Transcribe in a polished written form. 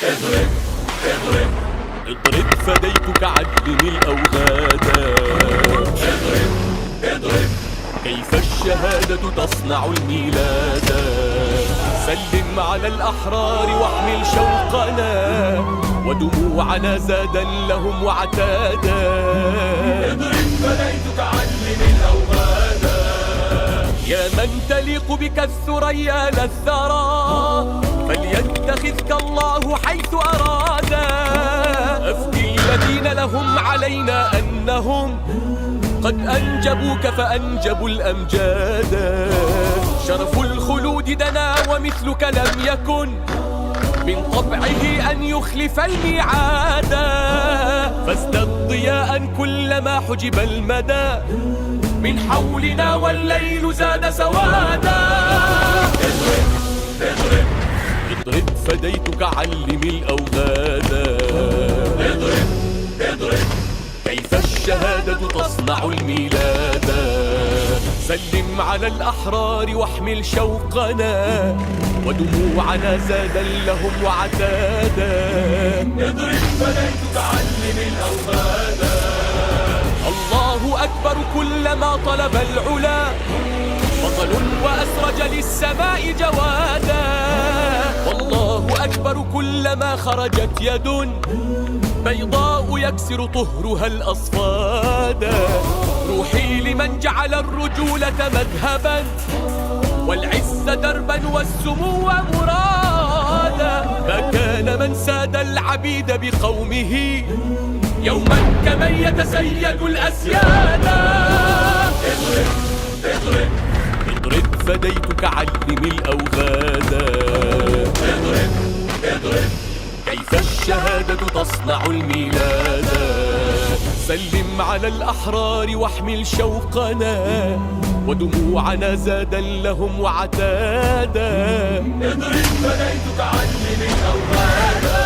اضرب اضرب اضرب فديتك علم الأوغادا. اضرب اضرب كيف الشهادة تصنع الميلادا. سلم على الأحرار واحمل شوقنا ودموعنا زادا لهم وعتادا. اضرب فديتك علم الأوغادا. يا من تليق بك الثريا لا الثرى فليتخذك الله حيث أرادا. أفتي الذين لهم علينا أنهم قد أنجبوك فأنجبوا الأمجادا. شرف الخلود دنا ومثلك لم يكن من طبعه أن يخلف الميعادا. فازدد ضياء كلما حجب المدى من حولنا والليل زاد سوادا. اضرب اضرب اضرب فديتك علم الأوغادا. اضرب اضرب كيف الشهادة تصنع الميلادا. سلم على الأحرار واحمل شوقنا ودموعنا زادا لهم وعتادا. اضرب فديتك علم الأوغادا. الله أكبر كلما طلب العلا بطل وأسرج للسماء جوادا. والله أكبر كلما خرجت يد بيضاء يكسر طهرها الأصفادا. روحي لمن جعل الرجولة مذهبا والعز دربا والسمو مرادا. ما كان من ساد العبيد بقومه يوما كمن يتسيد الأسيادا. اضرب اضرب اضرب فديتك علم الأوغادا. اضرب اضرب كيف الشهادة تصنع الميلادا. سلم على الأحرار واحمل شوقنا ودموعنا زادا لهم وعتادا. اضرب فديتك علم الأوغادا.